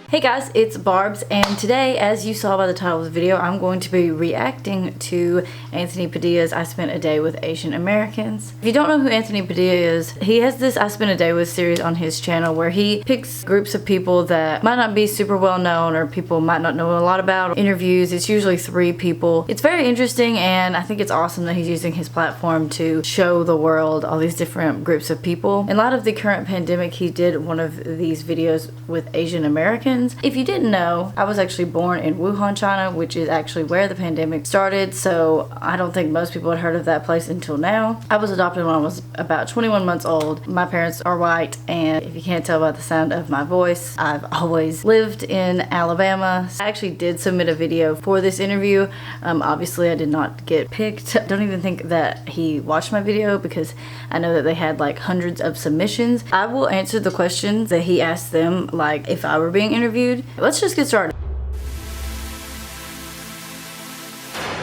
Hey guys, it's Barbs, and today, as you saw by the title of the video, I'm going to be reacting to Anthony Padilla's I Spent a Day with Asian Americans. If you don't know who Anthony Padilla is, he has this I Spent a Day with series on his channel where he picks groups of people that might not be super well known or people might not know a lot about. Interviews, it's usually 3 people. It's very interesting, and I think it's awesome that he's using his platform to show the world all these different groups of people. In light of the current pandemic, he did one of these videos with Asian Americans. If you didn't know, I was actually born in Wuhan, China, which is actually where the pandemic started, so I don't think most people had heard of that place until now. I was adopted when I was about 21 months old. My parents are white, and if you can't tell by the sound of my voice, I've always lived in Alabama. I actually did submit a video for this interview. Obviously I did not get picked. I don't even think that he watched my video because I know that they had like hundreds of submissions. I will answer the questions that he asked them, like if I were being interviewed. Let's just get started.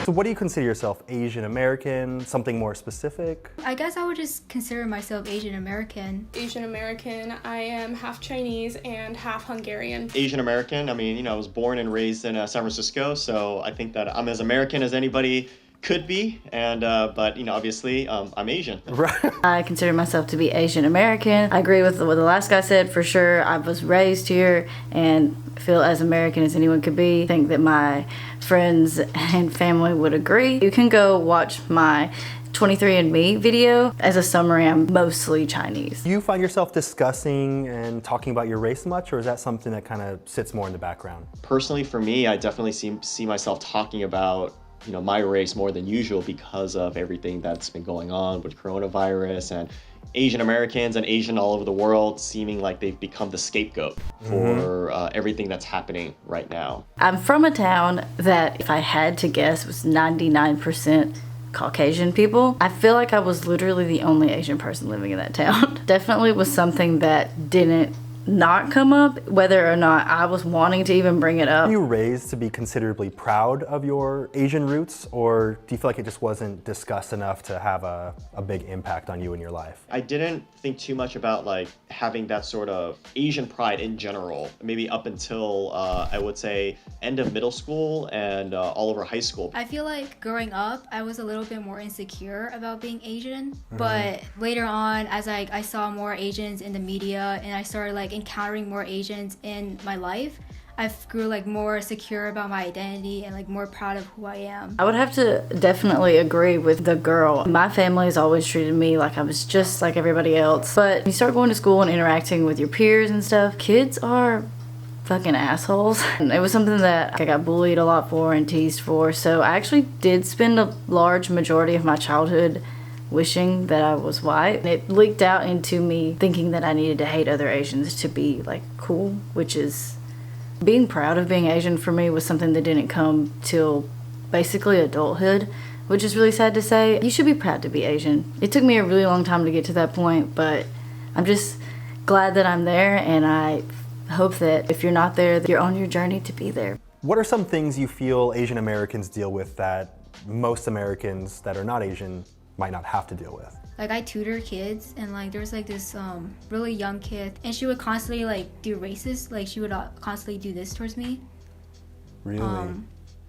So what do you consider yourself? Asian American? Something more specific? I guess I would just consider myself Asian American. Asian American, I am half Chinese and half Hungarian. Asian American, I mean, I was born and raised in San Francisco, so I think that I'm as American as anybody could be, and but obviously I'm Asian. Right. I consider myself to be Asian American. I agree with what the last guy said for sure. I was raised here and feel as American as anyone could be. I think that my friends and family would agree. You can go watch my 23andMe video. As a summary, I'm mostly Chinese. Do you find yourself discussing and talking about your race much, or is that something that kind of sits more in the background? Personally, for me, I definitely see myself talking about my race more than usual because of everything that's been going on with coronavirus and Asian Americans and Asian all over the world seeming like they've become the scapegoat for everything that's happening right now. I'm from a town that, if I had to guess, was 99% Caucasian people. I feel like I was literally the only Asian person living in that town. Definitely was something that didn't not come up, whether or not I was wanting to even bring it up. Were you raised to be considerably proud of your Asian roots, or do you feel like it just wasn't discussed enough to have a big impact on you in your life? I didn't think too much about like having that sort of Asian pride in general, maybe up until I would say end of middle school and all over high school. I feel like growing up, I was a little bit more insecure about being Asian, but later on, as I saw more Asians in the media and I started like encountering more Asians in my life, I grew like more secure about my identity and like more proud of who I am. I would have to definitely agree with the girl. My family has always treated me like I was just like everybody else. But you start going to school and interacting with your peers and stuff, kids are fucking assholes. And it was something that I got bullied a lot for and teased for. So I actually did spend a large majority of my childhood wishing that I was white. And it leaked out into me thinking that I needed to hate other Asians to be like cool, which is, being proud of being Asian for me was something that didn't come till basically adulthood, which is really sad to say. You should be proud to be Asian. It took me a really long time to get to that point, but I'm just glad that I'm there, and I hope that if you're not there, that you're on your journey to be there. What are some things you feel Asian Americans deal with that most Americans that are not Asian might not have to deal with? Like I tutor kids, and like there was like this really young kid, and she would constantly like do racist, like she would constantly do this towards me. Really?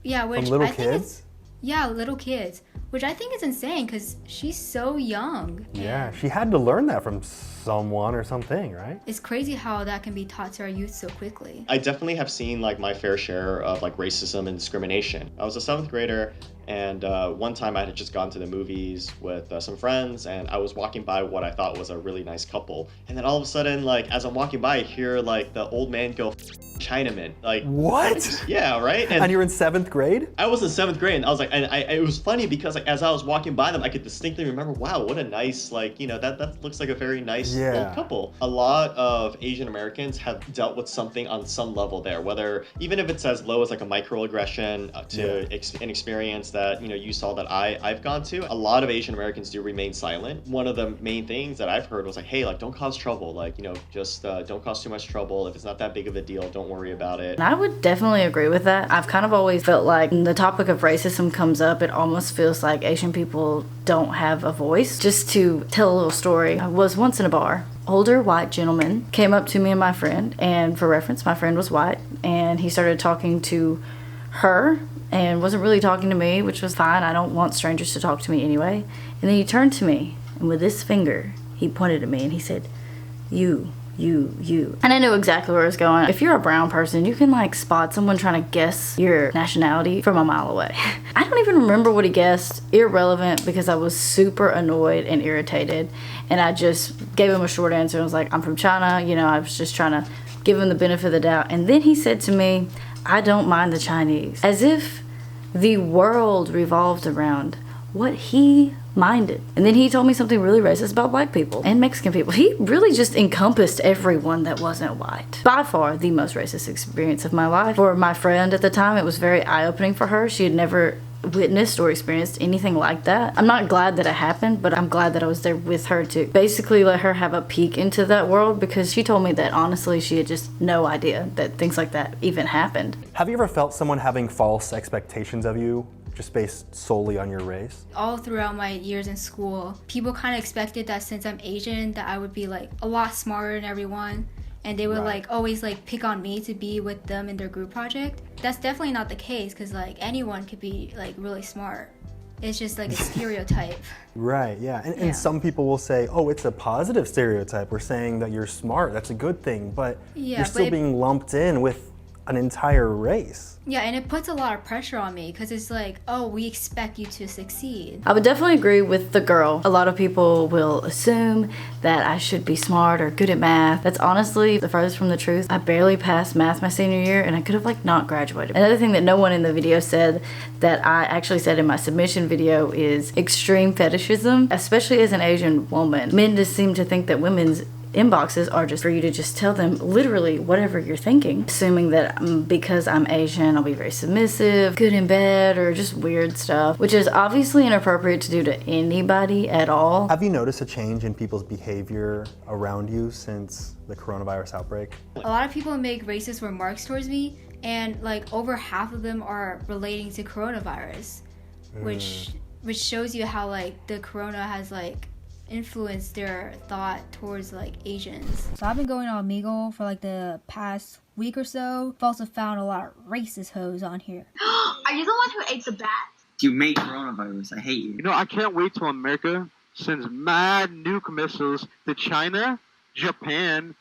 Yeah, which From little I think kids? Yeah, little kids, which I think is insane because she's so young. Yeah, she had to learn that from someone or something, right? It's crazy how that can be taught to our youth so quickly. I definitely have seen like my fair share of like racism and discrimination. I was a 7th grader, and one time I had just gone to the movies with some friends, and I was walking by what I thought was a really nice couple, and then all of a sudden, like as I'm walking by, I hear like the old man go, Chinaman. Like what? Yeah, right. And you're in 7th grade? I was in 7th grade, and I was like, and it was funny because like as I was walking by them, I could distinctly remember, wow, what a nice, like, that looks like a very nice old couple. A lot of Asian Americans have dealt with something on some level there, whether even if it's as low as like a microaggression to an experience that you saw that I've gone to. A lot of Asian Americans do remain silent. One of the main things that I've heard was like, hey, like don't cause trouble, like just don't cause too much trouble. If it's not that big of a deal, don't worry about it. And I would definitely agree with that. I've kind of always felt like when the topic of racism comes up, it almost feels like Asian people don't have a voice. Just to tell a little story, I was once in a bar older white gentleman came up to me and my friend, and for reference, my friend was white, and he started talking to her and wasn't really talking to me, which was fine. I don't want strangers to talk to me anyway. And then he turned to me, and with his finger, he pointed at me and he said, you. And I knew exactly where it was going. If you're a brown person, you can like spot someone trying to guess your nationality from a mile away. I don't even remember what he guessed. Irrelevant, because I was super annoyed and irritated. And I just gave him a short answer and was like, I'm from China. You know, I was just trying to give him the benefit of the doubt. And then he said to me, I don't mind the Chinese. As if the world revolved around what he minded. And then he told me something really racist about black people and Mexican people. He really just encompassed everyone that wasn't white. By far the most racist experience of my life. For my friend at the time, it was very eye-opening for her. She had never witnessed or experienced anything like that. I'm not glad that it happened, but I'm glad that I was there with her to basically let her have a peek into that world, because she told me that honestly she had just no idea that things like that even happened. Have you ever felt someone having false expectations of you just based solely on your race? All throughout my years in school, people kind of expected that since I'm Asian that I would be like a lot smarter than everyone, and they would like always like pick on me to be with them in their group project. That's definitely not the case, because like anyone could be like really smart. It's just like a stereotype. Right, yeah. And some people will say, oh, it's a positive stereotype. We're saying that you're smart, that's a good thing, but you're still being lumped in with an entire race. Yeah, and it puts a lot of pressure on me, because it's like, oh, we expect you to succeed. I would definitely agree with the girl. A lot of people will assume that I should be smart or good at math. That's honestly the furthest from the truth. I barely passed math my senior year, and I could have like not graduated. Another thing that no one in the video said that I actually said in my submission video is extreme fetishism, especially as an Asian woman. Men just seem to think that women's inboxes are just for you to just tell them literally whatever you're thinking, assuming that because I'm Asian I'll be very submissive, good in bed, or just weird stuff, which is obviously inappropriate to do to anybody at all. Have you noticed a change in people's behavior around you since the coronavirus outbreak? A lot of people make racist remarks towards me, and like over half of them are relating to coronavirus, which shows you how like the corona has like influence their thought towards like Asians. So I've been going on Omegle for like the past week or so. I've also found a lot of racist hoes on here. Are you the one who ate the bat? You made coronavirus. I hate you. You know, I can't wait till America sends mad nuke missiles to China, Japan,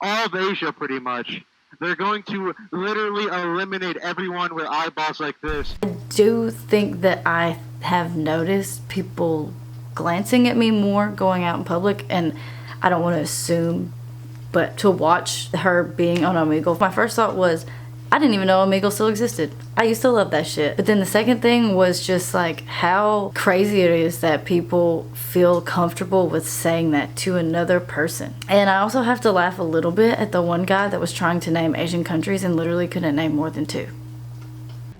all of Asia pretty much. They're going to literally eliminate everyone with eyeballs like this. I do think that I have noticed people glancing at me more going out in public, and I don't want to assume, but to watch her being on Omegle, my first thought was, I didn't even know Omegle still existed. I used to love that shit. But then the second thing was just like how crazy it is that people feel comfortable with saying that to another person. And I also have to laugh a little bit at the one guy that was trying to name Asian countries and literally couldn't name more than 2.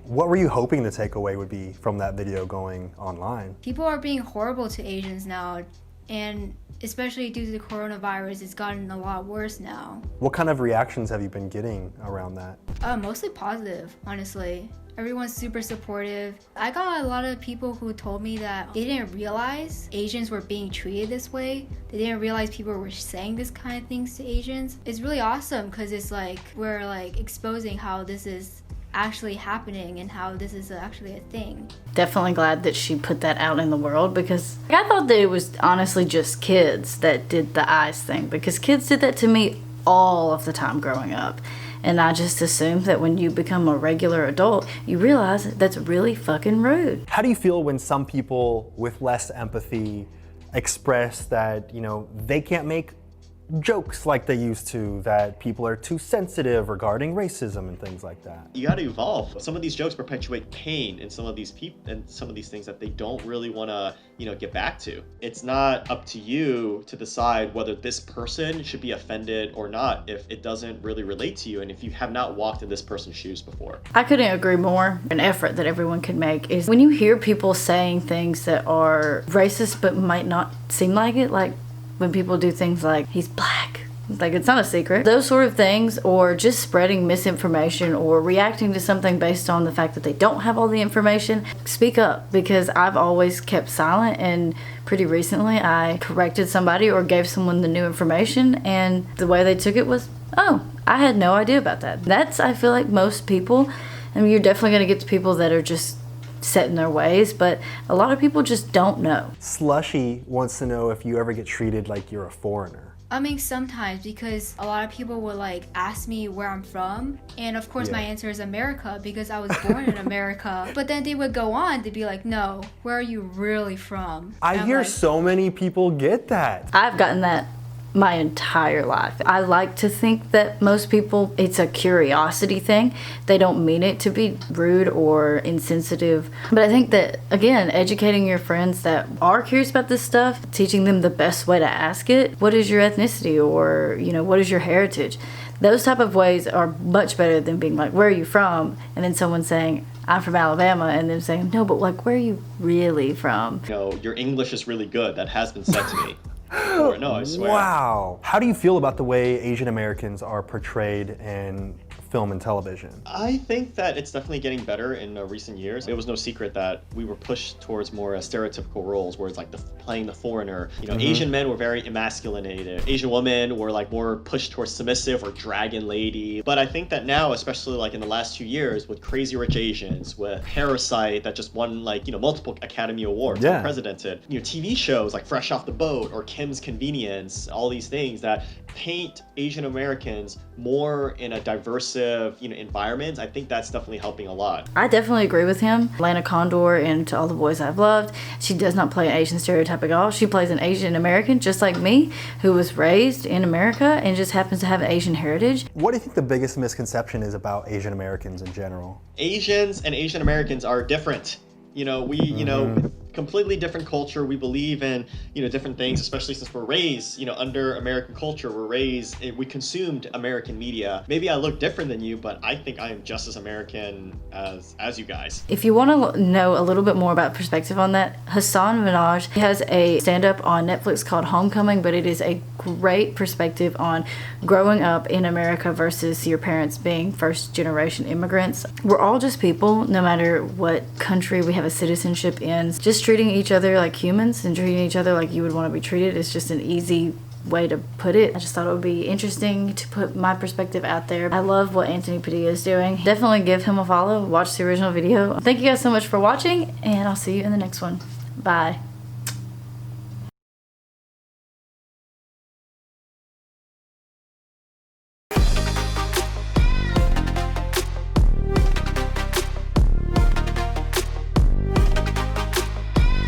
What were you hoping the takeaway would be from that video going online? People are being horrible to Asians now, and especially due to the coronavirus, it's gotten a lot worse now. What kind of reactions have you been getting around that? Mostly positive, honestly. Everyone's super supportive. I got a lot of people who told me that they didn't realize Asians were being treated this way. They didn't realize people were saying this kind of things to Asians. It's really awesome, because it's like we're like exposing how this is actually happening and how this is actually a thing. Definitely glad that she put that out in the world, because I thought that it was honestly just kids that did the eyes thing, because kids did that to me all of the time growing up. And I just assumed that when you become a regular adult, you realize that's really fucking rude. How do you feel when some people with less empathy express that, you know, they can't make jokes like they used to, that people are too sensitive regarding racism and things like that? You got to evolve. Some of these jokes perpetuate pain in some of these people and some of these things that they don't really want to, get back to. It's not up to you to decide whether this person should be offended or not if it doesn't really relate to you and if you have not walked in this person's shoes before. I couldn't agree more. An effort that everyone could make is when you hear people saying things that are racist but might not seem like it, like when people do things like, he's black, Like, it's not a secret. Those sort of things, or just spreading misinformation or reacting to something based on the fact that they don't have all the information, speak up, because I've always kept silent, and pretty recently I corrected somebody or gave someone the new information, and the way they took it was, oh, I had no idea about that. That's, I feel like, most people. I mean, you're definitely going to get to people that are just set in their ways, but a lot of people just don't know. Slushy wants to know if you ever get treated like you're a foreigner. I mean, sometimes, because a lot of people will like ask me where I'm from, and of course my answer is America, because I was born in America. But then they would go on to be like, no, where are you really from? I hear like, so many people get that. I've gotten that my entire life. I like to think that most people, it's a curiosity thing. They don't mean it to be rude or insensitive. But I think that, again, educating your friends that are curious about this stuff, teaching them the best way to ask it. What is your ethnicity? Or, you know, what is your heritage? Those type of ways are much better than being like, where are you from? And then someone saying, I'm from Alabama, and then saying, no, but like, where are you really from? You know, your English is really good. That has been said to me. Or, no, I swear. Wow. How do you feel about the way Asian Americans are portrayed in film and television? I think that it's definitely getting better in recent years. It was no secret that we were pushed towards more stereotypical roles, where it's like playing the foreigner. You know, Asian men were very emasculated. Asian women were like more pushed towards submissive or dragon lady. But I think that now, especially like in the last 2 years, with Crazy Rich Asians, with Parasite that just won like, you know, multiple Academy Awards, unprecedented. You know, TV shows like Fresh Off the Boat or Kim's Convenience, all these things that paint Asian Americans more in a diverse, you know, environment. I think that's definitely helping a lot. I definitely agree with him. Lana Condor in To All the Boys I've Loved, she does not play an Asian stereotype at all. She plays an Asian American, just like me, who was raised in America and just happens to have an Asian heritage. What do you think the biggest misconception is about Asian Americans in general? Asians and Asian Americans are different. You know, we, you know, completely different culture. We believe in, you know, different things, especially since we're raised, you know, under American culture. We're raised, we consumed American media. Maybe I look different than you, but I think I am just as American as you guys. If you want to know a little bit more about perspective on that, Hassan Minhaj has a stand-up on Netflix called Homecoming, but it is a great perspective on growing up in America versus your parents being first-generation immigrants. We're all just people, no matter what country we have a citizenship in. Just treating each other like humans and treating each other like you would want to be treated is just an easy way to put it. I just thought it would be interesting to put my perspective out there. I love what Anthony Padilla is doing. Definitely give him a follow. Watch the original video. Thank you guys so much for watching, and I'll see you in the next one. Bye.